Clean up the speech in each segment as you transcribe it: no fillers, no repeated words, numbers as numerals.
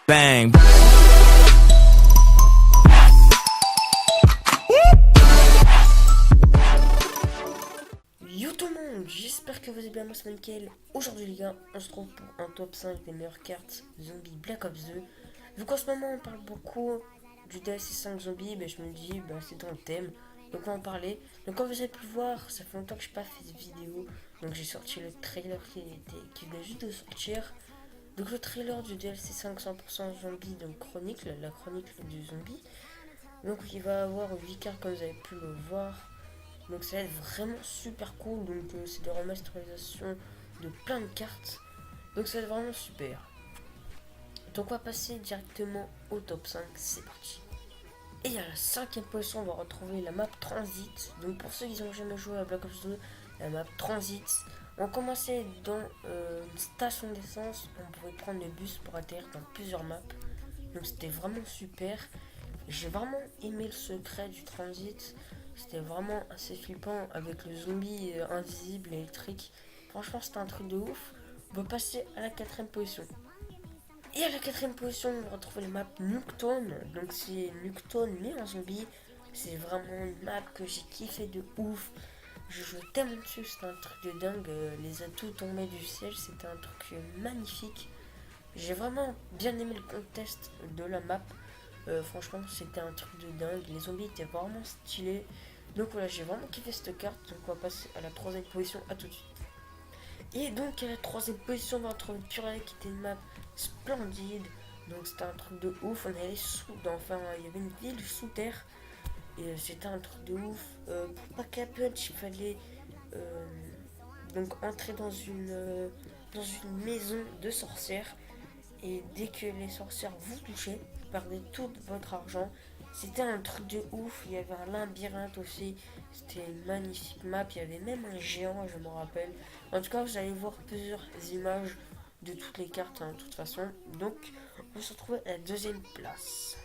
Bang. Yo tout le monde, j'espère que vous allez bien, moi c'est Mickaël. Aujourd'hui les gars, on se trouve pour un top 5 des meilleures cartes Zombie Black Ops 2. Vu qu'en ce moment on parle beaucoup du DLC 5 Zombie, je me dis c'est dans le thème, donc on va en parler. Donc comme vous avez pu le voir, ça fait longtemps que je n'ai pas fait de vidéo, donc j'ai sorti le trailer qui venait juste de sortir. Donc le trailer du DLC 5 100% Zombie, donc chronique, la chronique du zombie. Donc il va avoir 8 cartes comme vous avez pu le voir. Donc ça va être vraiment super cool. Donc c'est des remasterisations de plein de cartes. Donc ça va être vraiment super. Donc on va passer directement au top 5. C'est parti. Et à la cinquième position, on va retrouver la map Transit. Donc pour ceux qui n'ont jamais joué à Black Ops 2, la map Transit. On commençait dans une station d'essence. On pouvait prendre le bus pour atterrir dans plusieurs maps. Donc c'était vraiment super. J'ai vraiment aimé le secret du transit. C'était vraiment assez flippant avec le zombie invisible électrique. Franchement, c'était un truc de ouf. On peut passer à la quatrième position. Et à la quatrième position, on va retrouver la map Nuketown. Donc c'est Nuketown mais en zombie. C'est vraiment une map que j'ai kiffé de ouf. Je jouais tellement dessus, c'était un truc de dingue. Les atouts tombaient du ciel, c'était un truc magnifique. J'ai vraiment bien aimé le contest de la map. Franchement, c'était un truc de dingue. Les zombies étaient vraiment stylés. Donc voilà, j'ai vraiment kiffé cette carte. Donc on va passer à la troisième position. À tout de suite. Et donc à la troisième position, on va retrouver Purée qui était une map splendide. Donc c'était un truc de ouf. On allait enfin, il y avait une ville sous terre. Et c'était un truc de ouf. Pour pas qu'à punch, il fallait donc entrer dans une maison de sorcières. Et dès que les sorcières vous touchaient, vous perdez tout votre argent. C'était un truc de ouf. Il y avait un labyrinthe aussi. C'était une magnifique map. Il y avait même un géant, je me rappelle. En tout cas, vous allez voir plusieurs images de toutes les cartes, de toute façon. Donc, on se retrouve à la deuxième place.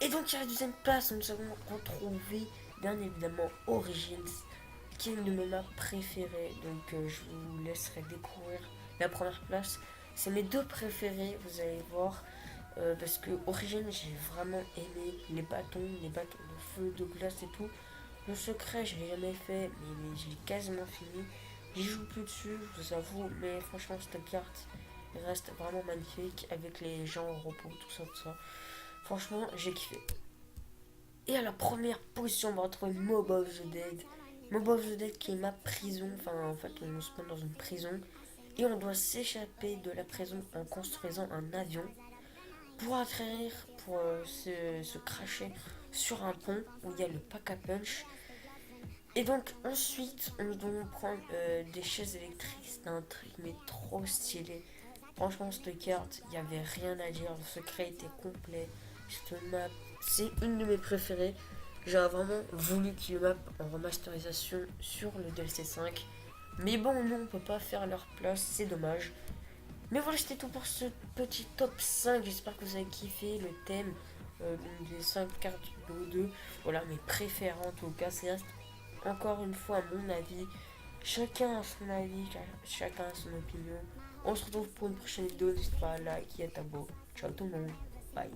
Et donc, à la deuxième place, nous avons retrouvé, bien évidemment, Origins, qui est une de mes maps préférées. Donc, je vous laisserai découvrir la première place. C'est mes deux préférés, vous allez voir. Parce que Origin, j'ai vraiment aimé les bâtons de feu, de glace et tout. Le secret, je l'ai jamais fait, mais je l'ai quasiment fini. J'y joue plus dessus, je vous avoue, mais franchement, cette carte reste vraiment magnifique avec les gens au repos, tout ça, tout ça. Franchement, j'ai kiffé. Et à la première position, on va retrouver Mob of the Dead. Mob of the Dead qui est ma prison, enfin, en fait, on se met dans une prison. Et on doit s'échapper de la prison en construisant un avion pour atterrir, pour se cracher sur un pont où il y a le pack à punch. Et donc ensuite, on doit prendre des chaises électriques. C'était un truc mais trop stylé. Franchement, cette carte, il n'y avait rien à dire. Le secret était complet. Cette map, c'est une de mes préférées. J'aurais vraiment voulu qu'il le map en remasterisation sur le DLC 5. Mais bon, non, on peut pas faire leur place, c'est dommage. Mais voilà, c'était tout pour ce petit top 5. J'espère que vous avez kiffé le thème des 5 cartes de 2. Voilà, mes préférées en tout cas. C'est encore une fois mon avis. Chacun a son avis, chacun a son opinion. On se retrouve pour une prochaine vidéo. N'hésitez pas à liker et à t'abonner. Ciao tout le monde. Bye.